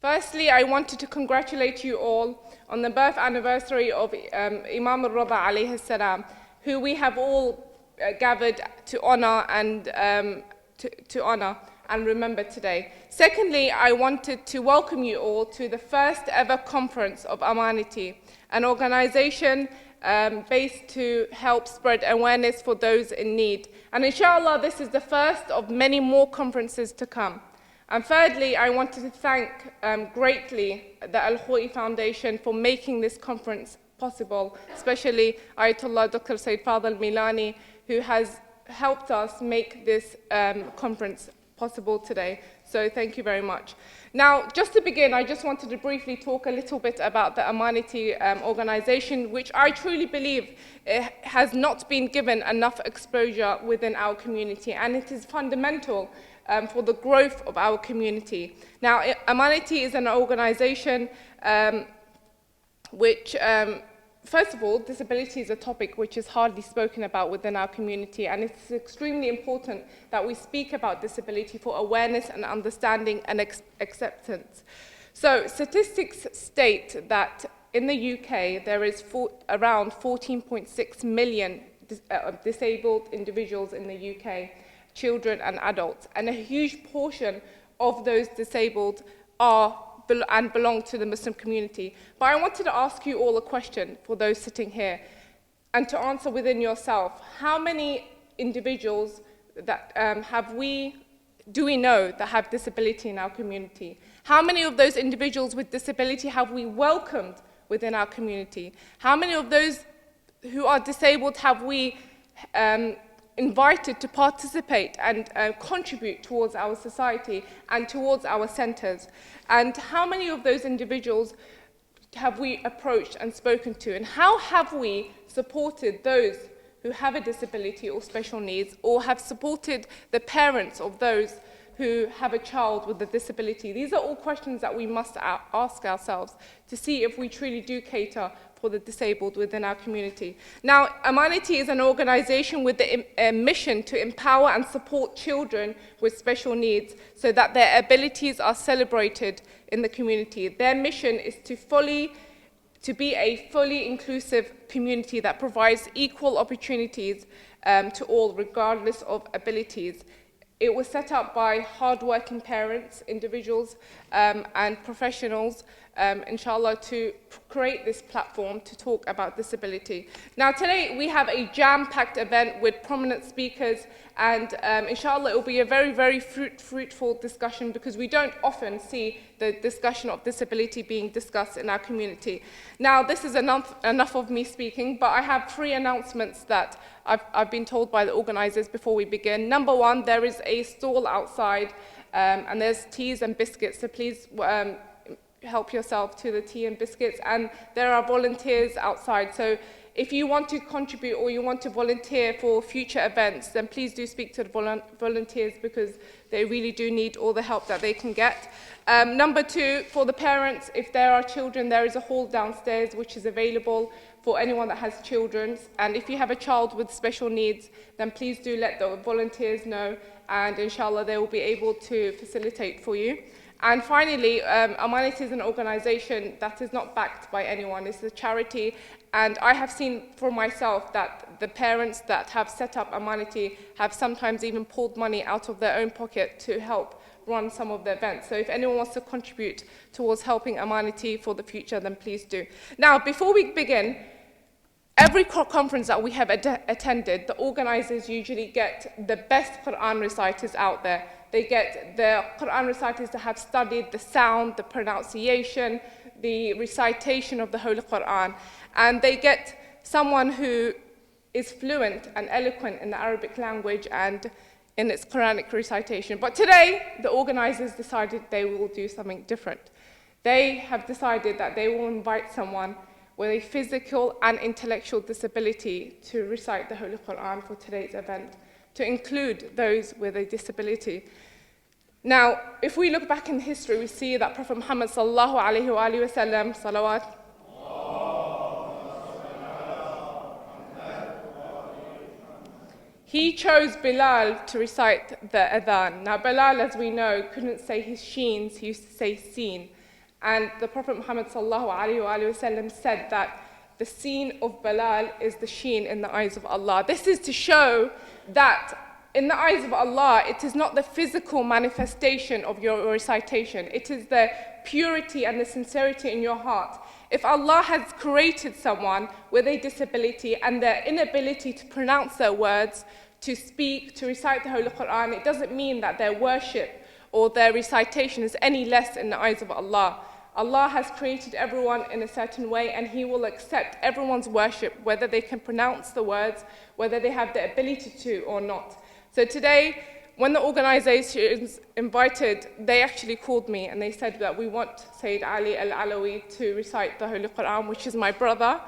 Firstly, I wanted to congratulate you all on the birth anniversary of Imam al-Rida alayhi salam, who we have all gathered to honor and remember today. Secondly, I wanted to welcome you all to the first ever conference of Amanati, an organization based to help spread awareness for those in need. And inshallah, this is the first of many more conferences to come. And thirdly, I wanted to thank greatly the Al-Khoury Foundation for making this conference possible, especially Ayatollah Dr. Sayyid Fadl Milani, who has helped us make this conference possible today. So thank you very much. Now, just to begin, I just wanted to briefly talk a little bit about the Amanati organization, which I truly believe has not been given enough exposure within our community, and it is fundamental for the growth of our community. Now, Amanati is an organization which, first of all, disability is a topic which is hardly spoken about within our community, and it's extremely important that we speak about disability for awareness and understanding and acceptance. So, statistics state that in the UK, there is around 14.6 million disabled individuals in the UK, children and adults, and a huge portion of those disabled belong to the Muslim community. But I wanted to ask you all a question for those sitting here, and to answer within yourself: how many individuals that do we know that have disability in our community? How many of those individuals with disability have we welcomed within our community? How many of those who are disabled have we invited to participate and contribute towards our society and towards our centres? And how many of those individuals have we approached and spoken to? And how have we supported those who have a disability or special needs, or have supported the parents of those who have a child with a disability? These are all questions that we must ask ourselves to see if we truly do cater for the disabled within our community. Now, Amanati is an organization with the mission to empower and support children with special needs so that their abilities are celebrated in the community. Their mission is to be a fully inclusive community that provides equal opportunities to all, regardless of abilities. It was set up by hardworking parents, individuals, and professionals, inshallah, to create this platform to talk about disability. Now, today we have a jam-packed event with prominent speakers, and inshallah, it will be a very, very fruitful discussion, because we don't often see the discussion of disability being discussed in our community. Now, this is enough of me speaking, but I have 3 announcements that I've been told by the organizers before we begin. Number 1, there is a stall outside, and there's teas and biscuits, so please help yourself to the tea and biscuits, and there are volunteers outside. So if you want to contribute or you want to volunteer for future events, then please do speak to the volunteers, because they really do need all the help that they can get. Number 2, for the parents, if there are children, there is a hall downstairs which is available for anyone that has children. And if you have a child with special needs, then please do let the volunteers know, and inshallah they will be able to facilitate for you. And finally, Amanati is an organization that is not backed by anyone. It's a charity, and I have seen for myself that the parents that have set up Amanati have sometimes even pulled money out of their own pocket to help run some of the events. So if anyone wants to contribute towards helping Amanati for the future, then please do. Now, before we begin, every conference that we have attended, the organizers usually get the best Qur'an reciters out there. They get the Qur'an reciters that have studied the sound, the pronunciation, the recitation of the Holy Qur'an. And they get someone who is fluent and eloquent in the Arabic language and in its Quranic recitation. But today, the organizers decided they will do something different. They have decided that they will invite someone with a physical and intellectual disability to recite the Holy Qur'an for today's event, to include those with a disability. Now, if we look back in history, we see that Prophet Muhammad sallallahu alaihi wasallam, salawat, he chose Bilal to recite the adhan. Now, Bilal, as we know, couldn't say his sheens, he used to say seen. And the Prophet Muhammad ﷺ said that the seen of Bilal is the sheen in the eyes of Allah. This is to show that in the eyes of Allah, it is not the physical manifestation of your recitation. It is the purity and the sincerity in your heart. If Allah has created someone with a disability and their inability to pronounce their words, to speak, to recite the Holy Qur'an, it doesn't mean that their worship or their recitation is any less in the eyes of Allah. Allah has created everyone in a certain way, and He will accept everyone's worship, whether they can pronounce the words, whether they have the ability to or not. So today, when the organizations invited, they actually called me and they said that we want Sayyid Ali Al-Alawi to recite the Holy Qur'an, which is my brother,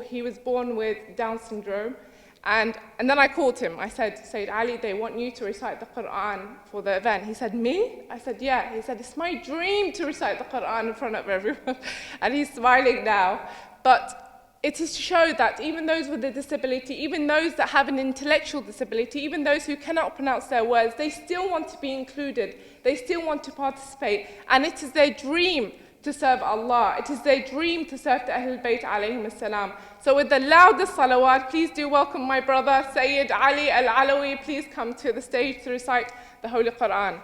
he was born with Down syndrome. And then I called him. I said, Sayyid Ali, they want you to recite the Qur'an for the event. He said, me? I said, yeah. He said, it's my dream to recite the Qur'an in front of everyone. And he's smiling now. But it is to show that even those with a disability, even those that have an intellectual disability, even those who cannot pronounce their words, they still want to be included. They still want to participate. And it is their dream to serve Allah. It is their dream to serve the Ahlul Bayt alayhim as-salam. So with the loudest salawat, please do welcome my brother, Sayyid Ali Al-Alawi. Please come to the stage to recite the Holy Qur'an.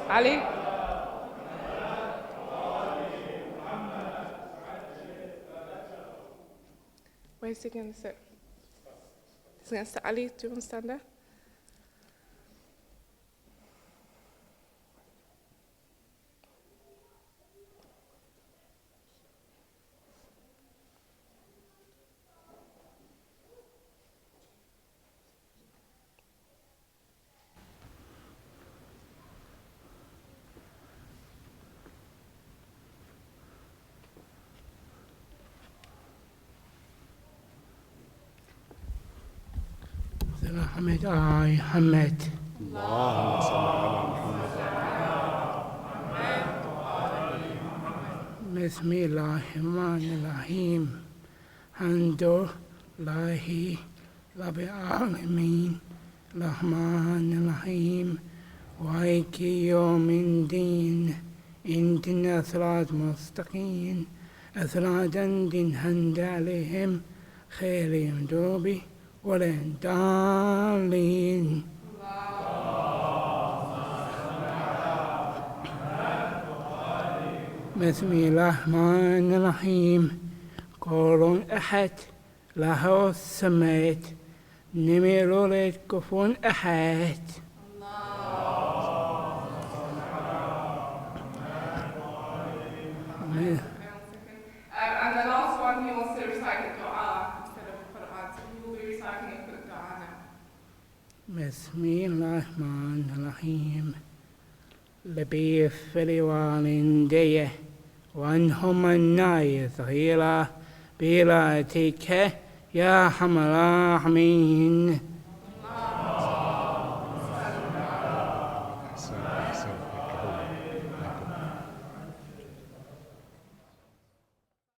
Ali? Where's he going to sit? He's going to sit. Ali, do you want to stand there? Hamid, I, Hamid. Bismillahirrahmanirrahim. Hamdulillahi Rabbil Alamin. Rahmanirrahim. Maliki yawmiddin. Ihdina as-siratal mustaqim. As-siratal ladzina alayhim ghayril maghdubi والضالين. بسم الله الرحمن الرحيم. قول أحد له السماء لم يلد كفوا أحد. And the last one, he wants to recite the dua instead of the Qur'an. So he will be reciting a quick dua now. بسم الله الرحمن الرحيم. لبي اغفر والدي وانهما الناي صغيرا برحمتك يا أرحم الراحمين.